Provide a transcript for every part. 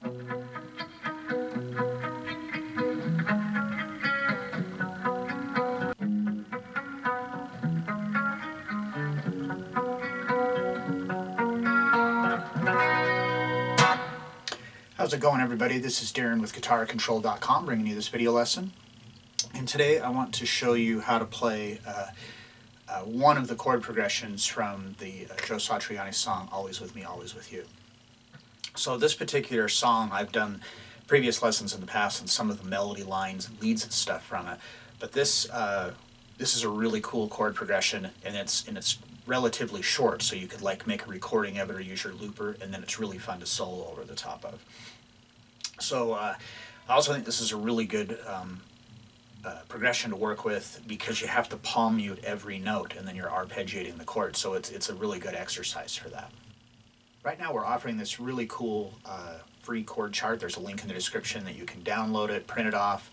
How's it going, everybody? This is Darrin with GuitarControl.com bringing you this video lesson. And today I want to show you how to play one of the chord progressions from the Joe Satriani song, Always With Me, Always With You. So this particular song, I've done previous lessons in the past and some of the melody lines and leads and stuff from it. But this is a really cool chord progression, and it's relatively short, so you could like make a recording of it or use your looper, and then it's really fun to solo over the top of. So I also think this is a really good progression to work with because you have to palm mute every note and then you're arpeggiating the chord, so it's a really good exercise for that. Right now we're offering this really cool free chord chart. There's a link in the description that you can download it, print it off,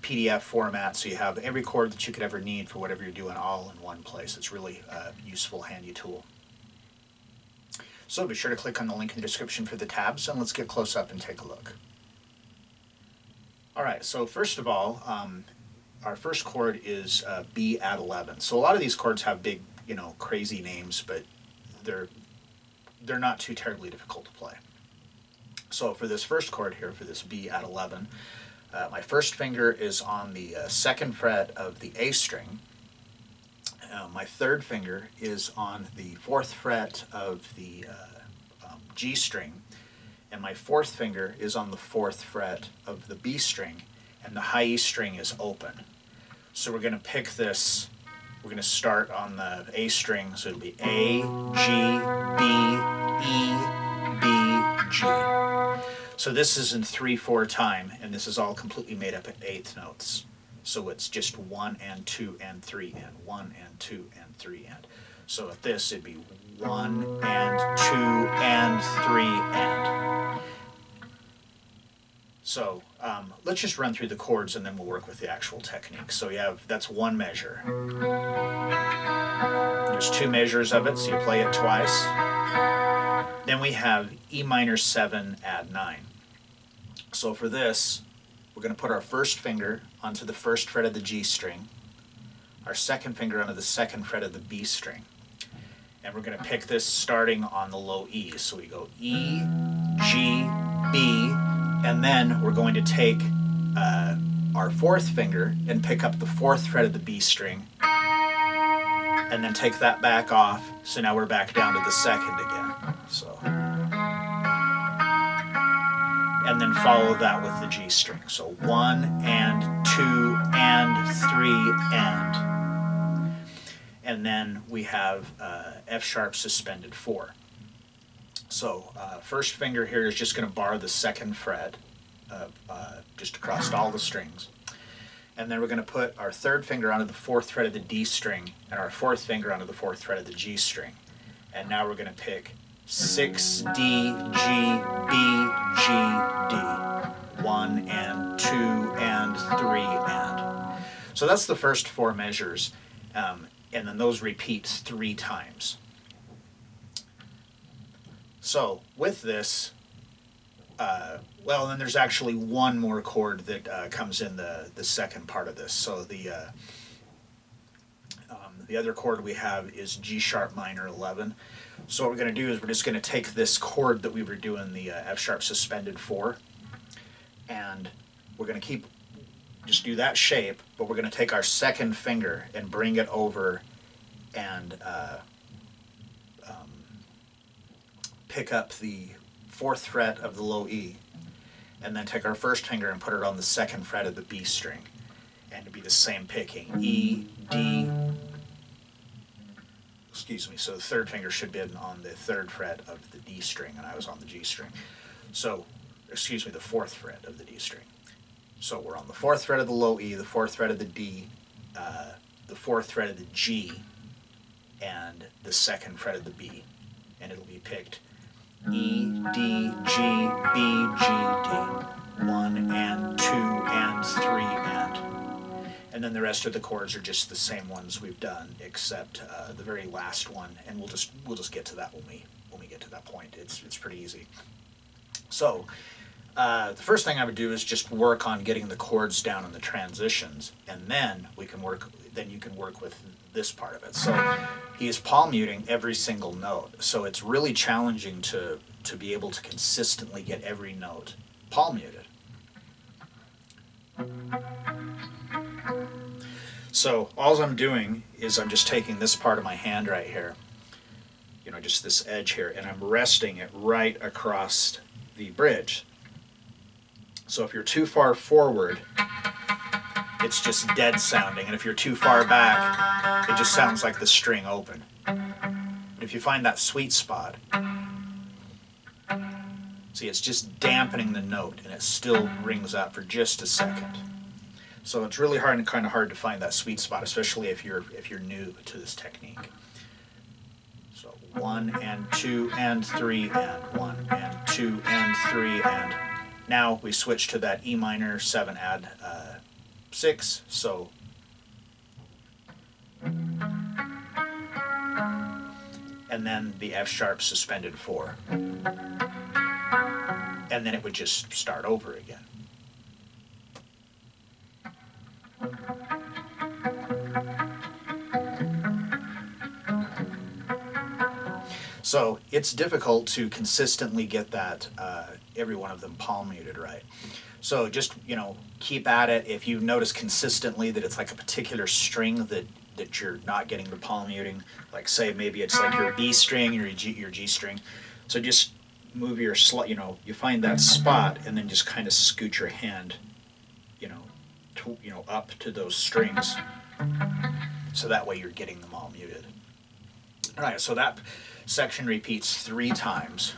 PDF format, so you have every chord that you could ever need for whatever you're doing all in one place. It's really a useful, handy tool. So be sure to click on the link in the description for the tabs, and let's get close up and take a look. Alright, so first of all, our first chord is B at 11. So a lot of these chords have big, crazy names, but they're not too terribly difficult to play. So for this first chord here, for this B at 11, my first finger is on the second fret of the A string. My third finger is on the fourth fret of the G string, and my fourth finger is on the fourth fret of the B string, and the high E string is open. So we're going to pick this, we're going to start on the A string, so it'll be A, G, B, E, B, G. So this is in 3/4 time, and this is all completely made up of eighth notes. So it's just 1 and 2 and 3 and 1 and 2 and 3 and. So at this it'd be 1 and 2 and 3 and. So let's just run through the chords and then we'll work with the actual technique. So that's one measure. There's two measures of it, so you play it twice. Then we have E minor 7 add 9. So for this, we're going to put our first finger onto the first fret of the G string, our second finger onto the second fret of the B string, and we're going to pick this starting on the low E. So we go E, G, B, and then we're going to take our fourth finger and pick up the fourth fret of the B string, and then take that back off. So now we're back down to the second again. So. And then follow that with the G string. So 1 and 2 and 3 and. And then we have F sharp suspended 4. So first finger here is just going to bar the second fret just across all the strings. And then we're going to put our third finger onto the fourth fret of the D string and our fourth finger onto the fourth fret of the G string. And now we're going to pick 6, D, G, B, G, D. 1 and 2 and 3 and. So that's the first four measures, and then those repeat 3 times. So with this, well, then there's actually one more chord that comes in the second part of this. So the other chord we have is G sharp minor 11. So what we're going to do is we're just going to take this chord that we were doing the F sharp suspended 4, and we're going to just do that shape, but we're going to take our second finger and bring it over and pick up the fourth fret of the low E, and then take our first finger and put it on the second fret of the B string, and it'd be the same picking, E, D, so the third finger should be on the third fret of the D string, and I was on the G string. So, the fourth fret of the D string. So we're on the fourth fret of the low E, the fourth fret of the D, the fourth fret of the G, and the second fret of the B. And it'll be picked E, D, G, B, G, D. 1 and 2 and 3 and then the rest of the chords are just the same ones we've done, except the very last one, and we'll just get to that when we get to that point. It's pretty easy. So the first thing I would do is just work on getting the chords down in the transitions, and then you can work with this part of it. So he is palm muting every single note, so it's really challenging to be able to consistently get every note palm muted. So all I'm doing is I'm just taking this part of my hand right here, just this edge here, and I'm resting it right across the bridge. So if you're too far forward, it's just dead sounding, and if you're too far back, it just sounds like the string open. But if you find that sweet spot, see, it's just dampening the note, and it still rings out for just a second. So it's really kind of hard to find that sweet spot, especially if you're new to this technique. So 1 and 2 and 3 and 1 and 2 and 3 and now we switch to that E minor 7 add 6. So and then the F sharp suspended 4, and then it would just start over again. So it's difficult to consistently get that every one of them palm muted right. So just keep at it. If you notice consistently that it's like a particular string that you're not getting the palm muting, like say maybe it's like your B string or your G string, so just move your you find that spot and then just kind of scoot your hand up to those strings, so that way you're getting them all muted. All right, so that section repeats 3 times.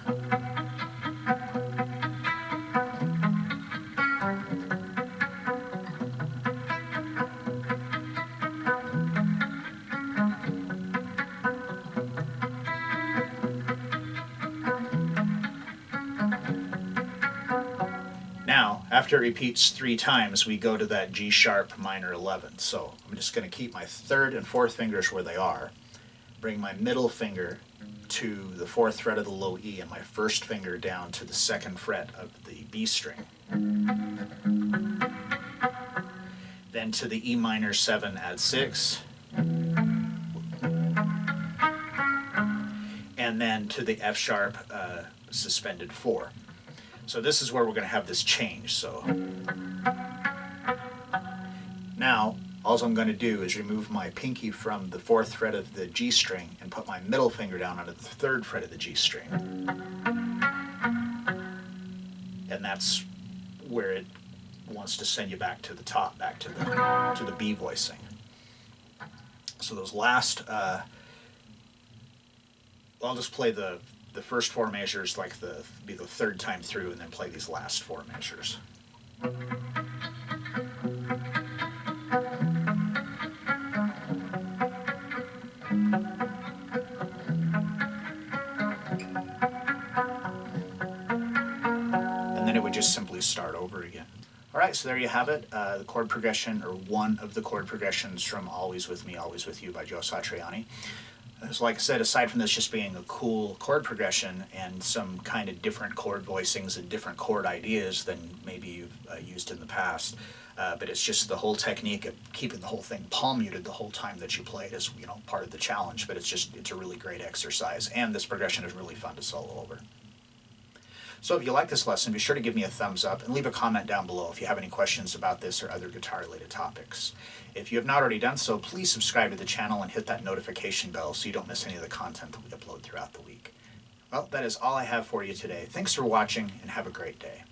Now, after it repeats 3 times, we go to that G sharp minor 11. So I'm just going to keep my 3rd and 4th fingers where they are, bring my middle finger to the 4th fret of the low E and my 1st finger down to the 2nd fret of the B string. Then to the E minor 7 add 6. And then to the F sharp suspended 4. So this is where we're going to have this change. So now all I'm going to do is remove my pinky from the 4th fret of the G string and put my middle finger down onto the 3rd fret of the G string. And that's where it wants to send you back to the top, back to the B voicing. So those last, I'll just play the first 4 measures like be the 3rd time through, and then play these last 4 measures. And then it would just simply start over again. All right, so there you have it, the chord progression, or one of the chord progressions from Always With Me, Always With You by Joe Satriani. So like I said, aside from this just being a cool chord progression and some kind of different chord voicings and different chord ideas than maybe you've used in the past, but it's just the whole technique of keeping the whole thing palm muted the whole time that you play it is part of the challenge, but it's a really great exercise, and this progression is really fun to solo over. So if you like this lesson, be sure to give me a thumbs up and leave a comment down below if you have any questions about this or other guitar-related topics. If you have not already done so, please subscribe to the channel and hit that notification bell so you don't miss any of the content that we upload throughout the week. Well, that is all I have for you today. Thanks for watching, and have a great day.